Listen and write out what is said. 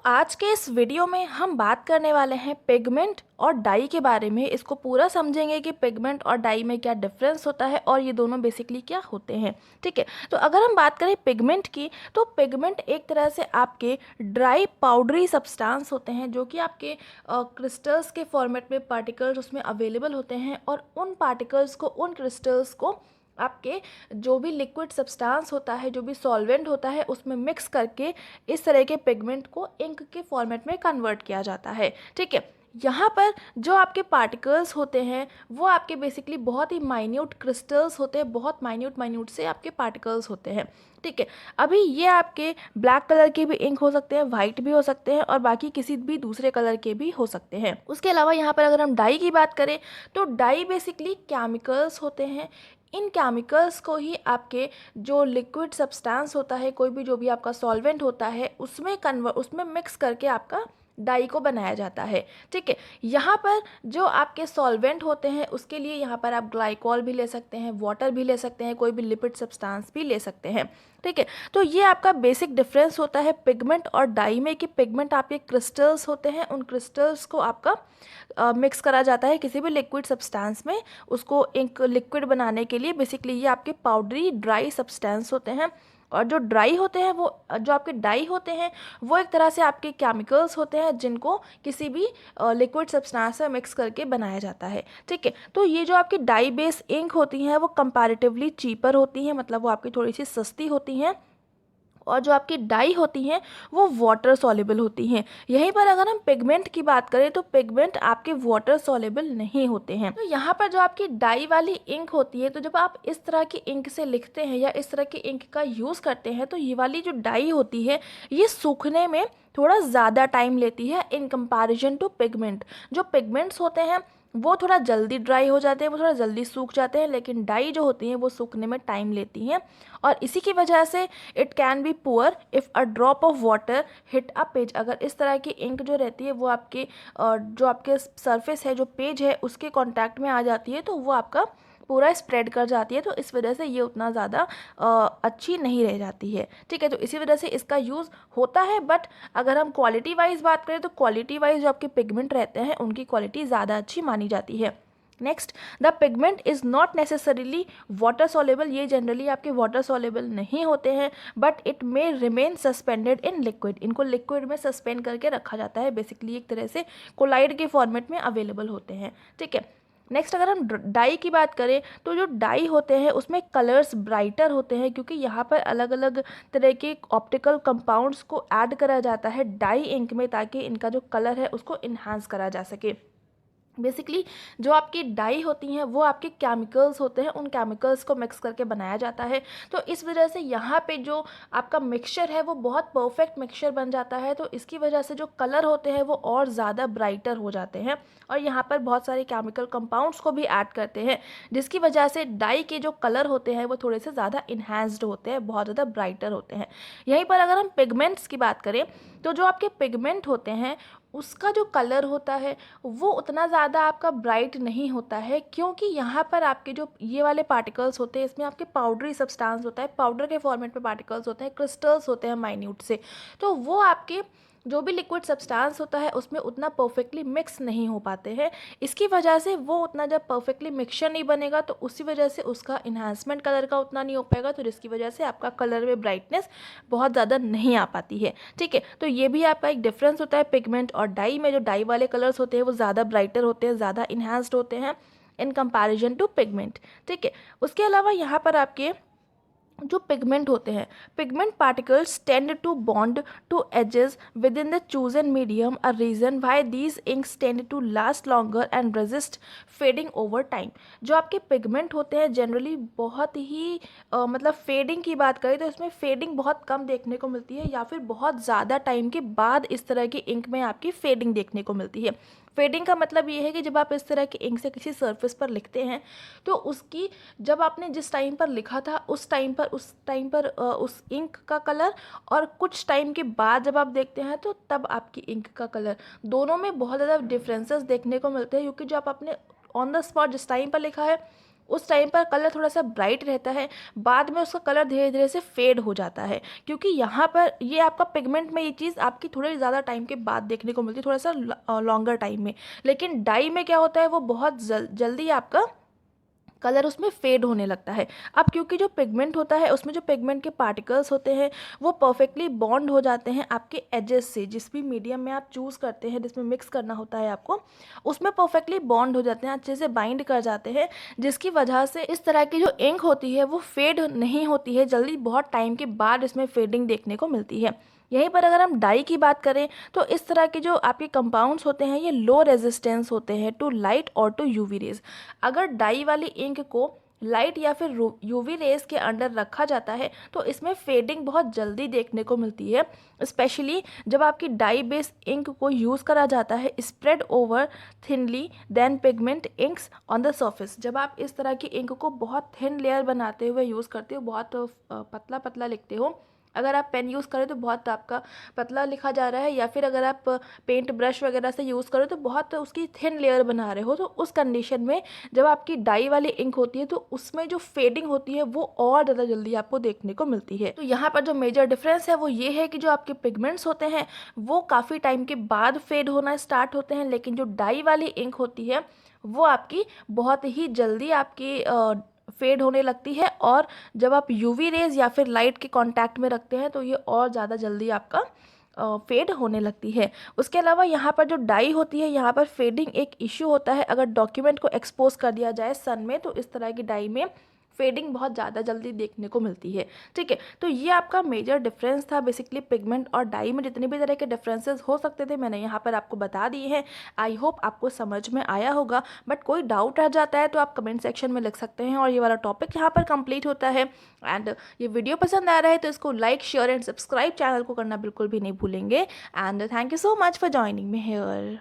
आज के इस वीडियो में हम बात करने वाले हैं पिगमेंट और डाई के बारे में। इसको पूरा समझेंगे कि पिगमेंट और डाई में क्या डिफरेंस होता है और ये दोनों बेसिकली क्या होते हैं। ठीक है, तो अगर हम बात करें पिगमेंट की, तो पिगमेंट एक तरह से आपके ड्राई पाउडरी सब्सटेंस होते हैं जो कि आपके क्रिस्टल्स के फॉर्मेट में पार्टिकल्स उसमें अवेलेबल होते हैं, और उन पार्टिकल्स को, उन क्रिस्टल्स को आपके जो भी लिक्विड सब्सटेंस होता है, जो भी सॉल्वेंट होता है, उसमें मिक्स करके इस तरह के पिगमेंट को इंक के फॉर्मेट में कन्वर्ट किया जाता है। ठीक है, यहाँ पर जो आपके पार्टिकल्स होते हैं वो आपके बेसिकली बहुत ही माइन्यूट क्रिस्टल्स होते हैं, बहुत माइन्यूट से आपके पार्टिकल्स होते हैं। ठीक है, अभी ये आपके ब्लैक कलर के भी इंक हो सकते हैं, वाइट भी हो सकते हैं, और बाकी किसी भी दूसरे कलर के भी हो सकते हैं। उसके अलावा यहाँ पर अगर हम डाई की बात करें तो डाई बेसिकली केमिकल्स होते हैं। इन केमिकल्स को ही आपके जो लिक्विड सब्सटेंस होता है, कोई भी जो भी आपका सॉल्वेंट होता है, उसमें मिक्स करके आपका डाई को बनाया जाता है। ठीक है, यहाँ पर जो आपके सॉल्वेंट होते हैं उसके लिए यहाँ पर आप ग्लाइकॉल भी ले सकते हैं, वाटर भी ले सकते हैं, कोई भी लिपिड सब्सटेंस भी ले सकते हैं। ठीक है, तो ये आपका बेसिक डिफरेंस होता है पिगमेंट और डाई में कि पिगमेंट आपके क्रिस्टल्स होते हैं, उन क्रिस्टल्स को आपका मिक्स करा जाता है किसी भी लिक्विड सब्सटेंस में, उसको एक लिक्विड बनाने के लिए। बेसिकली ये आपके पाउडरी ड्राई सब्सटेंस होते हैं, और जो ड्राई होते हैं वो, जो आपके डाई होते हैं वो एक तरह से आपके केमिकल्स होते हैं जिनको किसी भी लिक्विड सब्सटेंस में मिक्स करके बनाया जाता है। ठीक है, तो ये जो आपकी डाई बेस इंक होती हैं वो कंपैरेटिवली चीपर होती हैं, मतलब वो आपकी थोड़ी सी सस्ती होती हैं, और जो आपकी डाई होती हैं वो वाटर सॉल्युबल होती हैं। यहीं पर अगर हम पिगमेंट की बात करें तो पिगमेंट आपके वाटर सॉल्युबल नहीं होते हैं। तो यहाँ पर जो आपकी डाई वाली इंक होती है, तो जब आप इस तरह की इंक से लिखते हैं या इस तरह की इंक का यूज़ करते हैं, तो ये वाली जो डाई होती है ये सूखने में थोड़ा ज़्यादा टाइम लेती है इन कंपैरिजन टू पिगमेंट। जो पिगमेंट्स होते हैं वो थोड़ा जल्दी ड्राई हो जाते हैं, वो थोड़ा जल्दी सूख जाते हैं, लेकिन डाई जो होती हैं वो सूखने में टाइम लेती हैं, और इसी की वजह से it can be poor if a drop of water hit a page. अगर इस तरह की इंक जो रहती है वो आपके जो आपके सरफेस है, जो पेज है, उसके कांटेक्ट में आ जाती है तो वो आपका पूरा स्प्रेड कर जाती है, तो इस वजह से ये उतना ज़्यादा अच्छी नहीं रह जाती है। ठीक है, तो इसी वजह से इसका यूज़ होता है, बट अगर हम क्वालिटी वाइज बात करें तो क्वालिटी वाइज जो आपके पिगमेंट रहते हैं उनकी क्वालिटी ज़्यादा अच्छी मानी जाती है। Next, the pigment is not necessarily water soluble. ये जनरली आपके वाटर सॉल्युबल नहीं होते हैं, but it may remain suspended in liquid. इनको लिक्विड में सस्पेंड करके रखा जाता है, बेसिकली एक तरह से कोलाइड के फॉर्मेट में अवेलेबल होते हैं। ठीक है, नेक्स्ट अगर हम डाई की बात करें तो जो डाई होते हैं उसमें कलर्स ब्राइटर होते हैं, क्योंकि यहाँ पर अलग अलग तरह के ऑप्टिकल कंपाउंड्स को ऐड करा जाता है डाई इंक में, ताकि इनका जो कलर है उसको इन्हांस करा जा सके। बेसिकली जो आपकी डाई होती हैं वो आपके केमिकल्स होते हैं, उन केमिकल्स को मिक्स करके बनाया जाता है, तो इस वजह से यहाँ पे जो आपका मिक्सचर है वो बहुत परफेक्ट मिक्सचर बन जाता है, तो इसकी वजह से जो कलर होते हैं वो और ज़्यादा ब्राइटर हो जाते हैं, और यहाँ पर बहुत सारे केमिकल कंपाउंड्स को भी ऐड करते हैं, जिसकी वजह से डाई के जो कलर होते हैं वो थोड़े से ज़्यादा इन्हांस्ड होते हैं, बहुत ज़्यादा ब्राइटर होते हैं। यहीं पर अगर हम पिगमेंट्स की बात करें तो जो आपके पिगमेंट होते हैं उसका जो कलर होता है वो उतना ज़्यादा आपका ब्राइट नहीं होता है, क्योंकि यहाँ पर आपके जो ये वाले पार्टिकल्स होते हैं इसमें आपके पाउडरी सब्सटेंस होता है, पाउडर के फॉर्मेट में पार्टिकल्स होते हैं, क्रिस्टल्स होते हैं माइन्यूट से, तो वो आपके जो भी लिक्विड सब्सटेंस होता है उसमें उतना परफेक्टली मिक्स नहीं हो पाते हैं। इसकी वजह से वो उतना जब परफेक्टली मिक्सचर नहीं बनेगा तो उसी वजह से उसका इन्हांसमेंट कलर का उतना नहीं हो पाएगा, तो जिसकी वजह से आपका कलर में ब्राइटनेस बहुत ज़्यादा नहीं आ पाती है। ठीक है, तो ये भी आपका एक डिफरेंस होता है पिगमेंट और डाई में। जो डाई वाले कलर्स होते हैं वो ज़्यादा ब्राइटर होते हैं, ज़्यादा इन्हांस्ड होते हैं इन कंपैरिजन टू पिगमेंट। ठीक है, उसके अलावा यहाँ पर आपके जो पिगमेंट होते हैं, pigment particles tend to bond to edges within the chosen medium, a reason why these inks tend to last longer and resist fading over time. जो आपके पिगमेंट होते हैं जनरली बहुत ही मतलब फेडिंग की बात करें तो इसमें फेडिंग बहुत कम देखने को मिलती है, या फिर बहुत ज़्यादा टाइम के बाद इस तरह की इंक में आपकी फेडिंग देखने को मिलती है। फेडिंग का मतलब ये है कि जब आप इस तरह की इंक से किसी सरफेस पर लिखते हैं तो उसकी, जब आपने जिस टाइम पर लिखा था उस टाइम पर उस इंक का कलर, और कुछ टाइम के बाद जब आप देखते हैं तो तब आपकी इंक का कलर, दोनों में बहुत ज़्यादा डिफरेंसेस देखने को मिलते हैं, क्योंकि जो आप अपने ऑन द स्पॉट जिस टाइम पर लिखा है उस टाइम पर कलर थोड़ा सा ब्राइट रहता है, बाद में उसका कलर धीरे धीरे से फेड हो जाता है, क्योंकि यहाँ पर ये आपका पिगमेंट में ये चीज़ आपकी थोड़ी ज़्यादा टाइम के बाद देखने को मिलती है, थोड़ा सा लॉन्गर टाइम में। लेकिन डाई में क्या होता है, वो बहुत जल्दी आपका कलर उसमें फेड होने लगता है। अब क्योंकि जो पिगमेंट होता है उसमें जो पिगमेंट के पार्टिकल्स होते हैं वो परफेक्टली बॉन्ड हो जाते हैं आपके एजेस से, जिस भी मीडियम में आप चूज़ करते हैं जिसमें मिक्स करना होता है आपको, उसमें परफेक्टली बॉन्ड हो जाते हैं, अच्छे से बाइंड कर जाते हैं, जिसकी वजह से इस तरह की जो इंक होती है वो फेड नहीं होती है जल्दी, बहुत टाइम के बाद इसमें फेडिंग देखने को मिलती है। यहीं पर अगर हम डाई की बात करें तो इस तरह के जो आपके कंपाउंड्स होते हैं ये लो रेजिस्टेंस होते हैं टू लाइट और टू यूवी रेज। अगर डाई वाली इंक को लाइट या फिर यूवी रेज के अंडर रखा जाता है तो इसमें फेडिंग बहुत जल्दी देखने को मिलती है, स्पेशली जब आपकी डाई बेस इंक को यूज़ करा जाता है spread over thinly then pigment inks on the surface. जब आप इस तरह की इंक को बहुत थिन लेयर बनाते हुए यूज़ करते हो, बहुत पतला पतला लिखते हो, अगर आप पेन यूज़ करें तो बहुत आपका पतला लिखा जा रहा है, या फिर अगर आप पेंट ब्रश वगैरह से यूज़ करें तो बहुत उसकी थिन लेयर बना रहे हो, तो उस कंडीशन में जब आपकी डाई वाली इंक होती है तो उसमें जो फेडिंग होती है वो और ज़्यादा जल्दी आपको देखने को मिलती है। तो यहाँ पर जो मेजर डिफरेंस है वो ये है कि जो आपके पिगमेंट्स होते हैं वो काफ़ी टाइम के बाद फेड होना स्टार्ट होते हैं, लेकिन जो डाई वाली इंक होती है वो आपकी बहुत ही जल्दी आपकी फेड होने लगती है, और जब आप यूवी रेज या फिर लाइट के कांटेक्ट में रखते हैं तो ये और ज़्यादा जल्दी आपका फेड होने लगती है। उसके अलावा यहाँ पर जो डाई होती है यहाँ पर फेडिंग एक इश्यू होता है, अगर डॉक्यूमेंट को एक्सपोज कर दिया जाए सन में तो इस तरह की डाई में फेडिंग बहुत ज़्यादा जल्दी देखने को मिलती है। ठीक है, तो ये आपका मेजर डिफरेंस था बेसिकली पिगमेंट और डाई में। जितने भी तरह के डिफरेंसेस हो सकते थे मैंने यहाँ पर आपको बता दिए हैं। आई होप आपको समझ में आया होगा, बट कोई डाउट रह जाता है तो आप कमेंट सेक्शन में लिख सकते हैं। और ये वाला टॉपिक यहाँ पर कंप्लीट होता है। एंड ये वीडियो पसंद आ रहा है तो इसको like share and subscribe channel को करना बिल्कुल भी नहीं भूलेंगे। And thank you so much for joining me here.